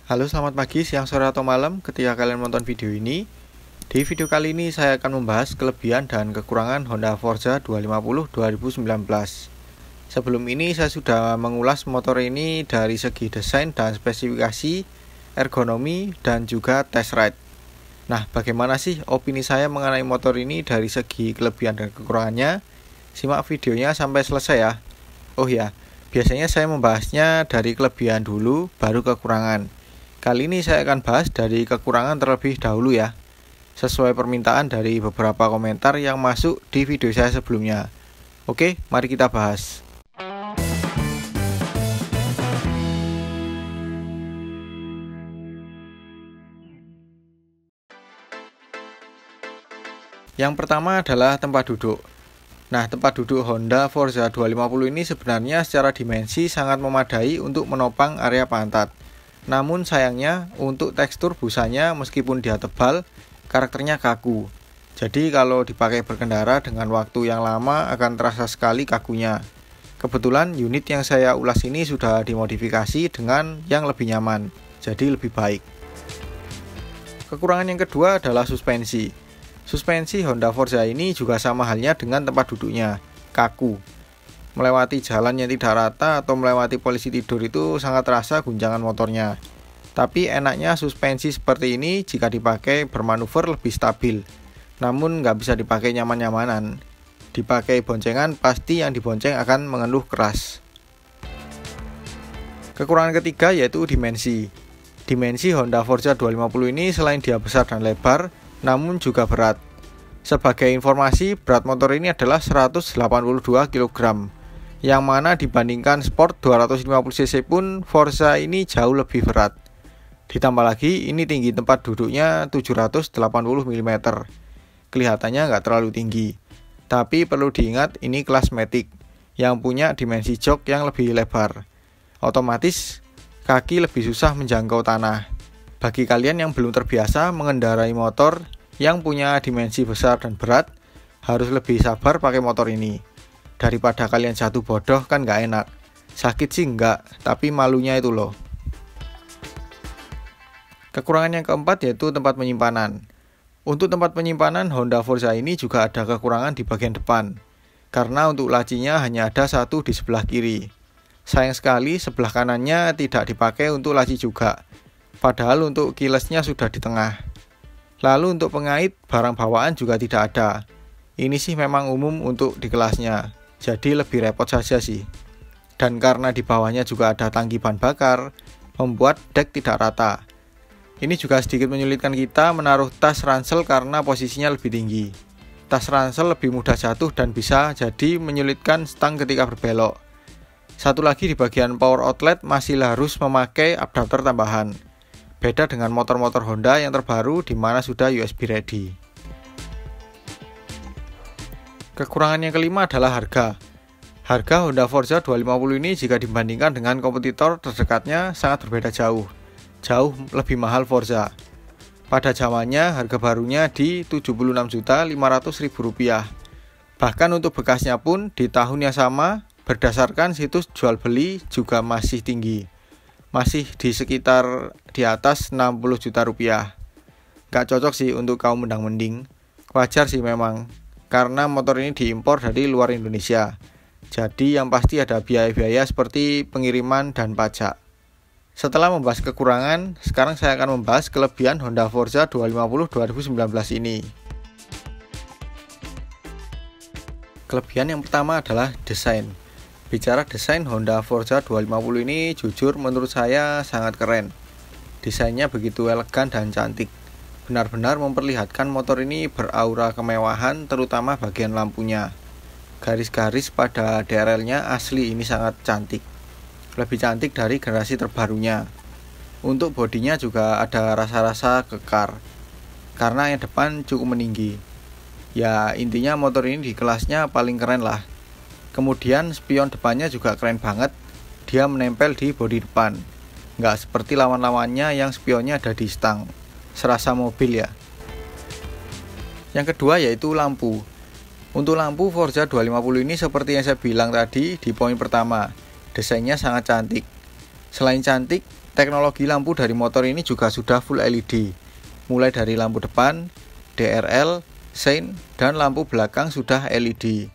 Halo, selamat pagi, siang, sore, atau malam ketika kalian menonton video ini. Di video kali ini saya akan membahas kelebihan dan kekurangan Honda Forza 250 2019. Sebelum ini saya sudah mengulas motor ini dari segi desain dan spesifikasi, ergonomi, dan juga test ride. Nah, bagaimana sih opini saya mengenai motor ini dari segi kelebihan dan kekurangannya? Simak videonya sampai selesai ya. Oh ya, biasanya saya membahasnya dari kelebihan dulu, baru kekurangan. Kali ini saya akan bahas dari kekurangan terlebih dahulu ya, sesuai permintaan dari beberapa komentar yang masuk di video saya sebelumnya. Oke, mari kita bahas. Yang pertama adalah tempat duduk. Nah, tempat duduk Honda Forza 250 ini sebenarnya secara dimensi sangat memadai untuk menopang area pantat. Namun sayangnya untuk tekstur busanya meskipun dia tebal, karakternya kaku. Jadi kalau dipakai berkendara dengan waktu yang lama akan terasa sekali kakunya. Kebetulan unit yang saya ulas ini sudah dimodifikasi dengan yang lebih nyaman, jadi lebih baik. Kekurangan yang kedua adalah suspensi. Suspensi Honda Forza ini juga sama halnya dengan tempat duduknya, kaku. Melewati jalan yang tidak rata atau melewati polisi tidur itu sangat terasa guncangan motornya. Tapi enaknya suspensi seperti ini jika dipakai bermanuver lebih stabil. Namun nggak bisa dipakai nyaman-nyamanan. Dipakai boncengan pasti yang dibonceng akan mengeluh keras. Kekurangan ketiga yaitu dimensi. Dimensi Honda Forza 250 ini selain dia besar dan lebar, namun juga berat. Sebagai informasi, berat motor ini adalah 182 kg. Yang mana dibandingkan Sport 250cc pun Forza ini jauh lebih berat. Ditambah lagi ini tinggi tempat duduknya 780 mm. Kelihatannya nggak terlalu tinggi. Tapi perlu diingat ini kelas Matic yang punya dimensi jok yang lebih lebar. Otomatis kaki lebih susah menjangkau tanah. Bagi kalian yang belum terbiasa mengendarai motor yang punya dimensi besar dan berat, harus lebih sabar pakai motor ini. Daripada kalian jatuh bodoh kan gak enak. Sakit sih enggak, tapi malunya itu loh. Kekurangan yang keempat yaitu tempat penyimpanan. Untuk tempat penyimpanan Honda Forza ini juga ada kekurangan di bagian depan. Karena untuk lacinya hanya ada satu di sebelah kiri. Sayang sekali sebelah kanannya tidak dipakai untuk laci juga. Padahal untuk keylessnya sudah di tengah. Lalu untuk pengait barang bawaan juga tidak ada. Ini sih memang umum untuk di kelasnya. Jadi lebih repot saja sih. Dan karena di bawahnya juga ada tangki bahan bakar, membuat dek tidak rata. Ini juga sedikit menyulitkan kita menaruh tas ransel karena posisinya lebih tinggi. Tas ransel lebih mudah jatuh dan bisa jadi menyulitkan stang ketika berbelok. Satu lagi di bagian power outlet masih harus memakai adapter tambahan. Beda dengan motor-motor Honda yang terbaru di mana sudah USB ready. Kekurangan yang kelima adalah harga. Harga Honda Forza 250 ini jika dibandingkan dengan kompetitor terdekatnya sangat berbeda jauh. Jauh lebih mahal Forza. Pada zamannya harga barunya di Rp76.500.000. Bahkan untuk bekasnya pun di tahun yang sama berdasarkan situs jual beli juga masih tinggi. Masih di sekitar di atas Rp60 juta. Gak cocok sih untuk kaum mendang-mending. Wajar sih memang. Karena motor ini diimpor dari luar Indonesia. Jadi yang pasti ada biaya-biaya seperti pengiriman dan pajak. Setelah membahas kekurangan, sekarang saya akan membahas kelebihan Honda Forza 250 2019 ini. Kelebihan yang pertama adalah desain. Bicara desain Honda Forza 250 ini jujur menurut saya sangat keren. Desainnya begitu elegan dan cantik. Benar-benar memperlihatkan motor ini beraura kemewahan terutama bagian lampunya. Garis-garis pada DRL-nya asli ini sangat cantik. Lebih cantik dari generasi terbarunya. Untuk bodinya juga ada rasa-rasa kekar. Karena yang depan cukup meninggi. Ya intinya motor ini di kelasnya paling keren lah. Kemudian spion depannya juga keren banget. Dia menempel di bodi depan. Nggak seperti lawan-lawannya yang spionnya ada di stang. Serasa mobil ya. Yang kedua yaitu lampu. Untuk lampu Forza 250 ini seperti yang saya bilang tadi di poin pertama, desainnya sangat cantik. Selain cantik, Teknologi lampu dari motor ini juga sudah full LED, mulai dari lampu depan, DRL, sein, dan lampu belakang sudah LED.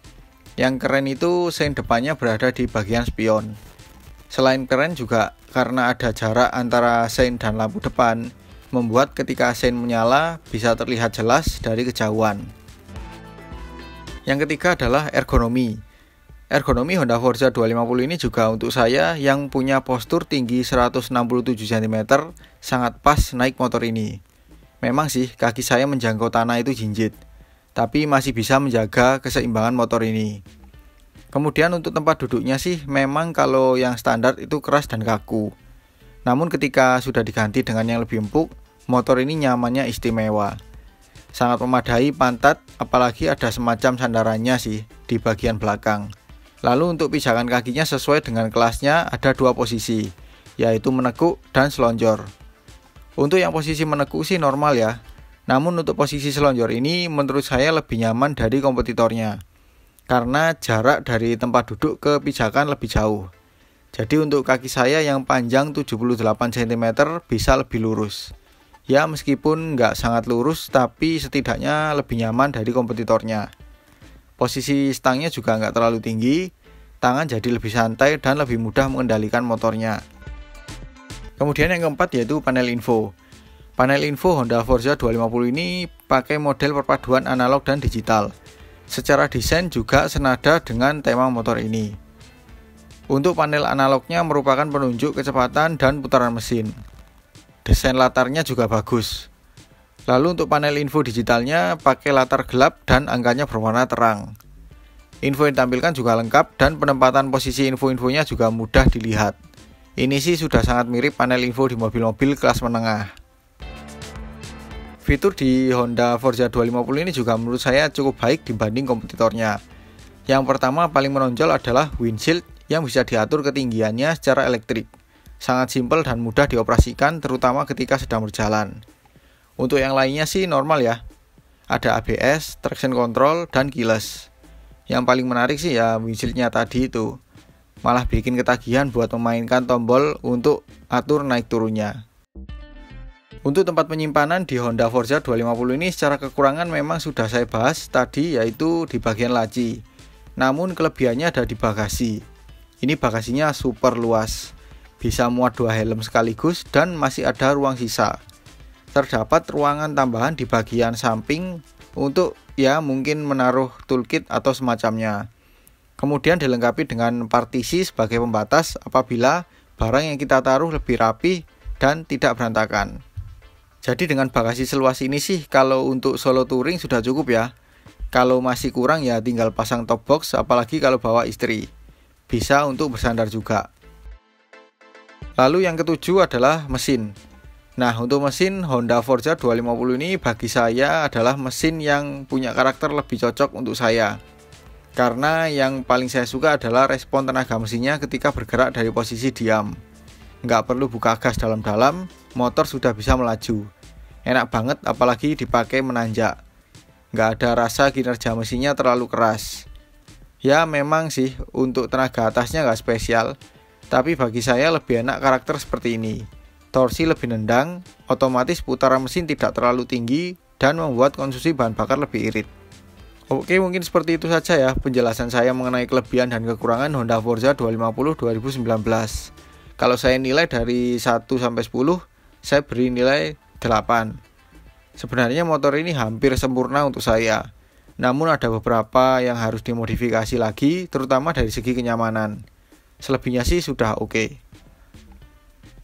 Yang keren itu sein depannya berada di bagian spion. Selain keren juga karena ada jarak antara sein dan lampu depan, membuat ketika sein menyala bisa terlihat jelas dari kejauhan. Yang ketiga adalah ergonomi. Ergonomi Honda Forza 250 ini juga untuk saya yang punya postur tinggi 167 cm sangat pas naik motor ini. Memang sih kaki saya menjangkau tanah itu jinjit, tapi masih bisa menjaga keseimbangan motor ini. Kemudian untuk tempat duduknya sih memang kalau yang standar itu keras dan kaku. Namun ketika sudah diganti dengan yang lebih empuk, motor ini nyamannya istimewa. Sangat memadai pantat, apalagi ada semacam sandarannya sih di bagian belakang. Lalu untuk pijakan kakinya sesuai dengan kelasnya ada dua posisi, yaitu menekuk dan selonjor. Untuk yang posisi menekuk sih normal ya, namun untuk posisi selonjor ini menurut saya lebih nyaman dari kompetitornya, karena jarak dari tempat duduk ke pijakan lebih jauh. Jadi untuk kaki saya yang panjang 78 cm bisa lebih lurus. Ya meskipun nggak sangat lurus, tapi setidaknya lebih nyaman dari kompetitornya. Posisi stangnya juga nggak terlalu tinggi, tangan jadi lebih santai dan lebih mudah mengendalikan motornya. Kemudian yang keempat yaitu panel info. Panel info Honda Forza 250 ini pakai model perpaduan analog dan digital. Secara desain juga senada dengan tema motor ini. Untuk panel analognya merupakan penunjuk kecepatan dan putaran mesin. Desain latarnya juga bagus. Lalu untuk panel info digitalnya pakai latar gelap dan angkanya berwarna terang. Info yang ditampilkan juga lengkap dan penempatan posisi info-infonya juga mudah dilihat. Ini sih sudah sangat mirip panel info di mobil-mobil kelas menengah. Fitur di Honda Forza 250 ini juga menurut saya cukup baik dibanding kompetitornya. Yang pertama paling menonjol adalah windshield yang bisa diatur ketinggiannya secara elektrik. Sangat simpel dan mudah dioperasikan terutama ketika sedang berjalan. Untuk yang lainnya sih normal ya. Ada ABS, traction control, dan keyless. Yang paling menarik sih ya windshieldnya tadi itu. Malah bikin ketagihan buat memainkan tombol untuk atur naik turunnya. Untuk tempat penyimpanan di Honda Forza 250 ini secara kekurangan memang sudah saya bahas tadi, yaitu di bagian laci. Namun kelebihannya ada di bagasi. Ini bagasinya super luas. Bisa muat 2 helm sekaligus dan masih ada ruang sisa. Terdapat ruangan tambahan di bagian samping untuk ya mungkin menaruh toolkit atau semacamnya. Kemudian dilengkapi dengan partisi sebagai pembatas apabila barang yang kita taruh lebih rapi dan tidak berantakan. Jadi dengan bagasi seluas ini sih kalau untuk solo touring sudah cukup ya. Kalau masih kurang ya tinggal pasang top box, apalagi kalau bawa istri. Bisa untuk bersandar juga. Lalu yang ketujuh adalah mesin. Nah untuk mesin Honda Forza 250 ini bagi saya adalah mesin yang punya karakter lebih cocok untuk saya. Karena yang paling saya suka adalah respon tenaga mesinnya ketika bergerak dari posisi diam. Nggak perlu buka gas dalam-dalam, motor sudah bisa melaju. Enak banget apalagi dipakai menanjak. Nggak ada rasa kinerja mesinnya terlalu keras. Ya memang sih untuk tenaga atasnya nggak spesial, tapi bagi saya lebih enak karakter seperti ini. Torsi lebih nendang, otomatis putaran mesin tidak terlalu tinggi, dan membuat konsumsi bahan bakar lebih irit. Oke, mungkin seperti itu saja ya penjelasan saya mengenai kelebihan dan kekurangan Honda Forza 250 2019. Kalau saya nilai dari 1 sampai 10, saya beri nilai 8. Sebenarnya motor ini hampir sempurna untuk saya. Namun ada beberapa yang harus dimodifikasi lagi, terutama dari segi kenyamanan. Selebihnya sih sudah oke.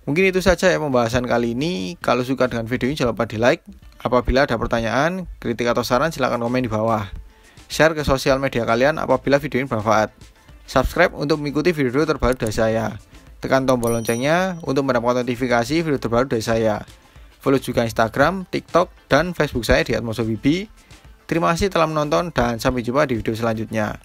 Mungkin itu saja ya pembahasan kali ini. Kalau suka dengan video ini jangan lupa di like. Apabila ada pertanyaan, kritik atau saran silahkan komen di bawah. Share ke sosial media kalian apabila video ini bermanfaat. Subscribe untuk mengikuti video terbaru dari saya. Tekan tombol loncengnya untuk mendapatkan notifikasi video terbaru dari saya. Follow juga Instagram, TikTok, dan Facebook saya di @mosobibi. Terima kasih telah menonton dan sampai jumpa di video selanjutnya.